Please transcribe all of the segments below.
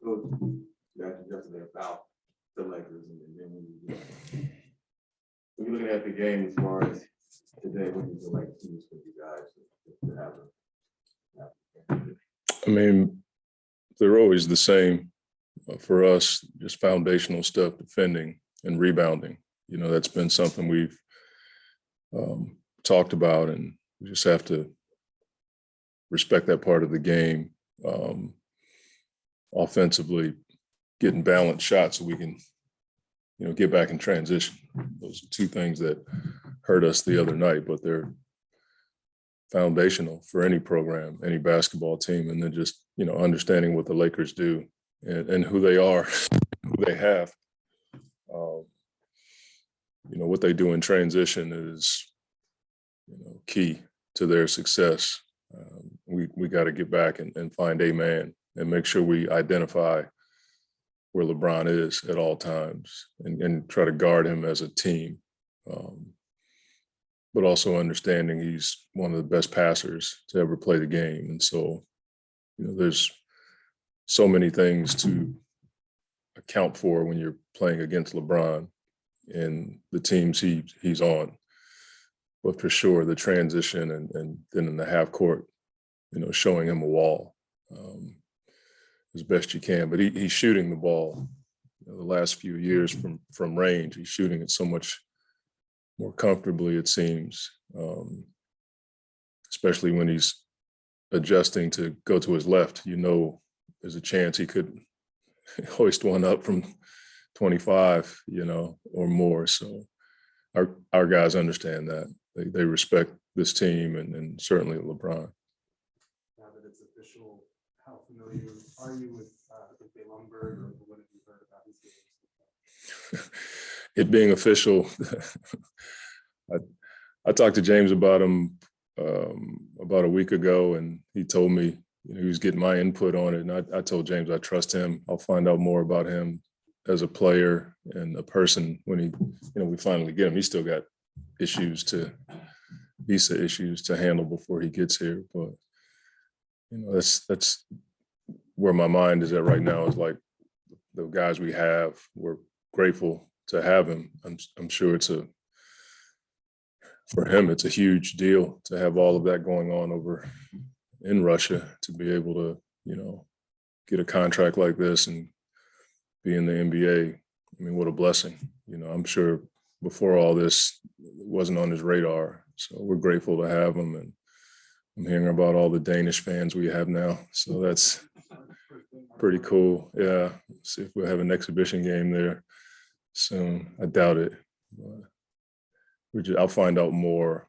Coach, you asked yesterday about the Lakers, and then when you're looking at the game as far as today, what do you feel like the teams for you guys to have? I mean, they're always the same for us, just foundational stuff, defending and rebounding. You know, that's been something we've talked about, and we just have to respect that part of the game. Offensively, getting balanced shots so we can, you know, get back in transition. Those are two things that hurt us the other night, but they're foundational for any program, any basketball team. And then just, you know, understanding what the Lakers do and who they are, who they have. You know, what they do in transition is, you know, key to their success. We got to get back and find a man and make sure we identify where LeBron is at all times and try to guard him as a team. But also understanding he's one of the best passers to ever play the game. And so, you know, there's so many things to account for when you're playing against LeBron and the teams he's on. But for sure, the transition and then in the half court, you know, showing him a wall as best you can. But he's shooting the ball, you know, the last few years from range. He's shooting it so much more comfortably, it seems, especially when he's adjusting to go to his left. You know, there's a chance he could hoist one up from 25, you know, or more. So our guys understand that. They respect this team and certainly LeBron. Now that it's official, how familiar are you with Lumberg, or what have you heard about his games? It being official, I talked to James about him about a week ago, and he told me, you know, he was getting my input on it. And I told James I trust him. I'll find out more about him as a player and a person when we finally get him. He's still got visa issues to handle before he gets here. But, you know, that's where my mind is at right now, is like the guys we have. We're grateful to have him. I'm sure for him, it's a huge deal to have all of that going on over in Russia, to be able to, you know, get a contract like this and be in the NBA. I mean, what a blessing. You know, I'm sure before all this, it wasn't on his radar. So we're grateful to have him. And I'm hearing about all the Danish fans we have now. So that's pretty cool. Yeah. See if we'll have an exhibition game there soon. I doubt it. But I'll find out more.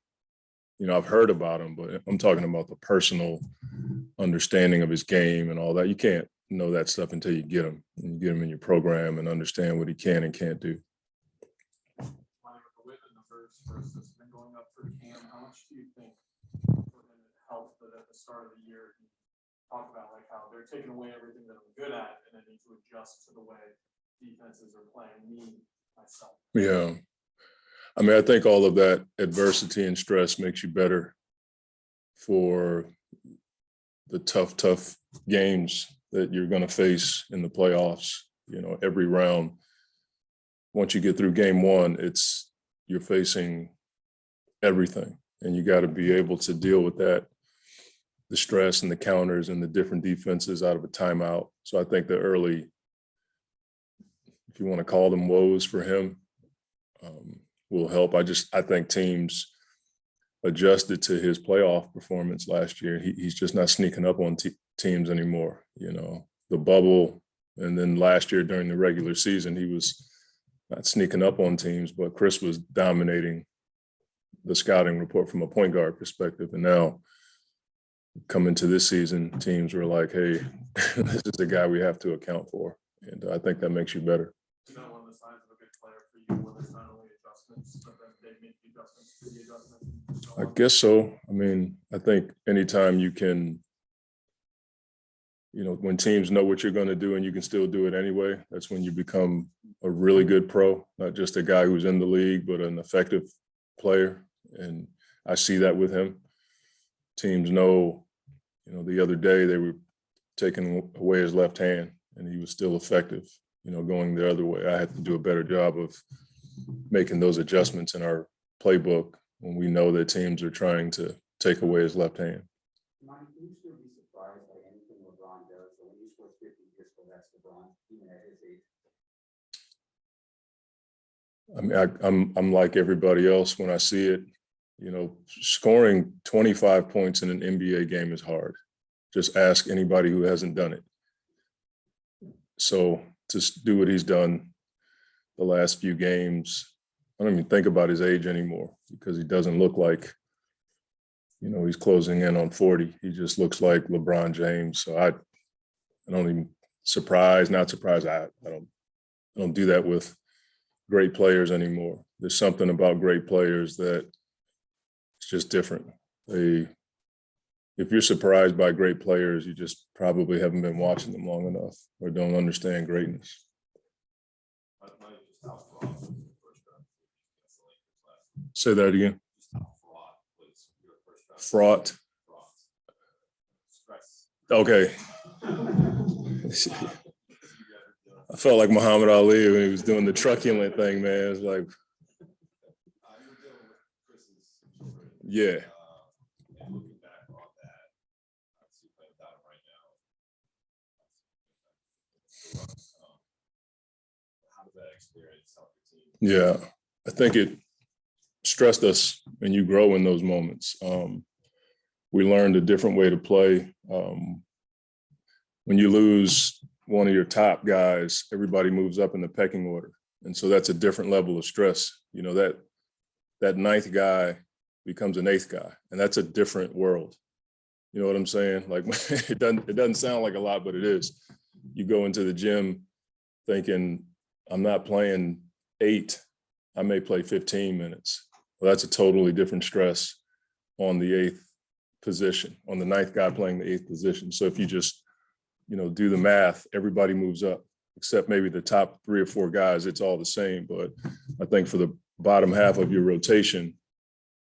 You know, I've heard about him, but I'm talking about the personal understanding of his game and all that. You can't know that stuff until you get him. And you get him in your program and understand what he can and can't do. With the numbers versus been going up for Cam, how much do you think for him it helped that at the start of the year he talked about like how they're taking away everything that I'm good at and I need to adjust to the way defenses are playing me myself? Yeah. I mean, I think all of that adversity and stress makes you better for the tough games that you're going to face in the playoffs. You know, every round, once you get through game one, you're facing everything, and you got to be able to deal with that, the stress and the counters and the different defenses out of a timeout. So I think the early, if you want to call them woes for him, will help. I think teams adjusted to his playoff performance last year. He's just not sneaking up on teams anymore. You know, the bubble, and then last year during the regular season, he was not sneaking up on teams, but Chris was dominating the scouting report from a point guard perspective. And now coming to this season, teams were like, hey, this is the guy we have to account for. And I think that makes you better. Is that one of the signs of a good player for you, when there's not only adjustments, but then they make the adjustments to the adjustments? I guess so. I mean, I think anytime you can, you know, when teams know what you're going to do and you can still do it anyway, that's when you become a really good pro, not just a guy who's in the league, but an effective player. And I see that with him. Teams know, you know, the other day they were taking away his left hand and he was still effective, going the other way. I had to do a better job of making those adjustments in our playbook when we know that teams are trying to take away his left hand. Monty, can you still be surprised by anything LeBron does? So when he scores 50, you just go, that's LeBron, even at his age. I mean, I'm like everybody else when I see it. Scoring 25 points in an NBA game is hard. Just ask anybody who hasn't done it. So to do what he's done the last few games, I don't even think about his age anymore because he doesn't look like, he's closing in on 40. He just looks like LeBron James. So I don't even not surprised. I don't do that with great players anymore. There's something about great players that it's just different. If you're surprised by great players, you just probably haven't been watching them long enough or don't understand greatness. Say that again. Fraught. Okay. I felt like Muhammad Ali when he was doing the truculent thing, man. It's like, yeah. Yeah, I think it stressed us, and you grow in those moments. We learned a different way to play. When you lose one of your top guys, everybody moves up in the pecking order. And so that's a different level of stress. That ninth guy becomes an eighth guy, and that's a different world. You know what I'm saying? Like it doesn't sound like a lot, but it is. You go into the gym thinking, I'm not playing 8, I may play 15 minutes. Well, that's a totally different stress on the 8th position, on the 9th guy playing the 8th position. So if you just, do the math, everybody moves up, except maybe the top 3 or 4 guys, it's all the same. But I think for the bottom half of your rotation,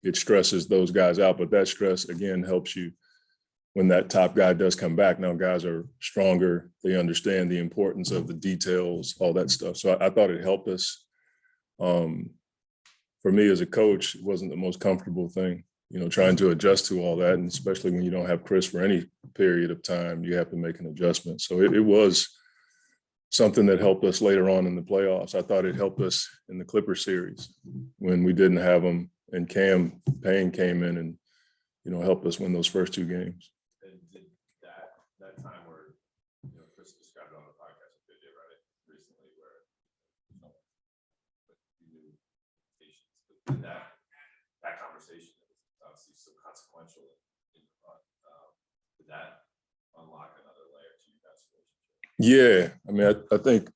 it stresses those guys out. But that stress, again, helps you when that top guy does come back. Now guys are stronger. They understand the importance of the details, all that stuff. So I thought it helped us. For me as a coach, it wasn't the most comfortable thing, trying to adjust to all that. And especially when you don't have Chris for any period of time, you have to make an adjustment. So it was something that helped us later on in the playoffs. I thought it helped us in the Clippers series when we didn't have him and Cam Payne came in and, helped us win those first 2 games. And did that time where, Chris described it on the podcast a bit, right, recently, where, you knew patience, but did that conversation is obviously so consequential in the front. Did that unlock another layer to you guys' relationship? Yeah, I mean, I think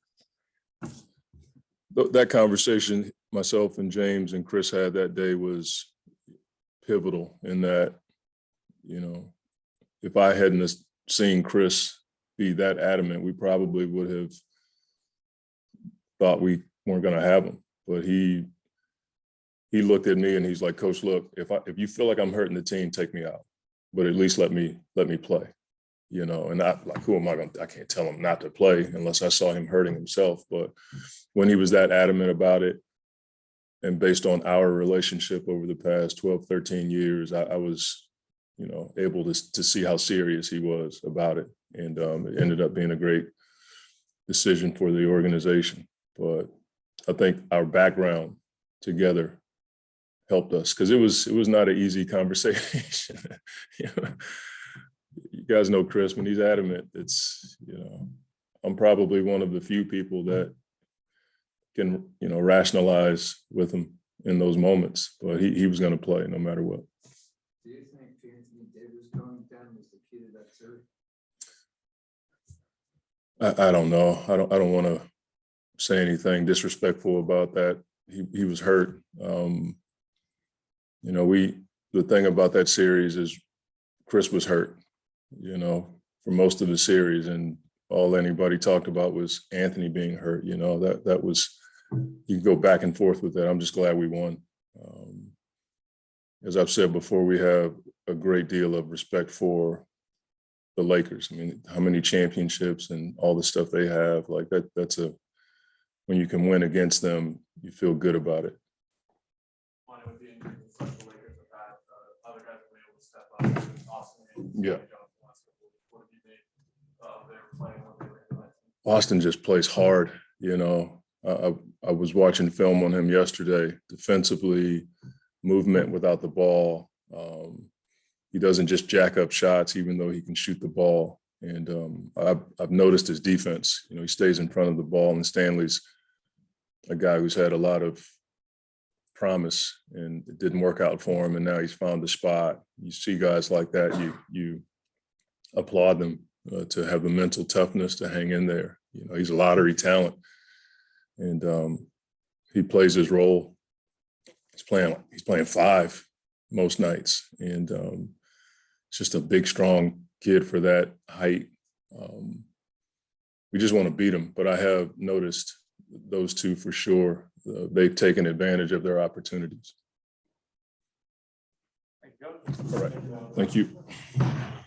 that conversation myself and James and Chris had that day was pivotal in that, if I hadn't seen Chris be that adamant, we probably would have thought we weren't going to have him. But he looked at me and he's like, Coach, look, if you feel like I'm hurting the team, take me out, but at least let me play. And not like, who am I I can't tell him not to play unless I saw him hurting himself. But when he was that adamant about it, and based on our relationship over the past 12, 13 years, I was, able to see how serious he was about it. And it ended up being a great decision for the organization. But I think our background together helped us because it was not an easy conversation. You guys know Chris, when he's adamant, it's, I'm probably one of the few people that can, rationalize with him in those moments, but he was going to play no matter what. Do you think Anthony Davis going down was the key to that series? I don't know. I don't want to say anything disrespectful about that. He was hurt. The thing about that series is Chris was hurt, for most of the series, and all anybody talked about was Anthony being hurt. That was, you can go back and forth with that. I'm just glad we won. As I've said before, we have a great deal of respect for the Lakers. I mean, how many championships and all the stuff they have, like when you can win against them, you feel good about it. Monty, with the injuries and stuff the Lakers have had, other guys have been able to step up. Austin and Yeah. what have you made their playing when they were in that team? Austin just plays hard, you know. I was watching film on him yesterday. Defensively, movement without the ball. He doesn't just jack up shots, even though he can shoot the ball. And I've noticed his defense. You know, he stays in front of the ball, and Stanley's a guy who's had a lot of promise, and it didn't work out for him, and now he's found a spot. You see guys like that, you applaud them to have the mental toughness to hang in there. You know, he's a lottery talent, and he plays his role. He's playing five most nights, and it's just a big, strong kid for that height. We just want to beat him, but I have noticed those two for sure. They've taken advantage of their opportunities. Thank you. All right. Thank you.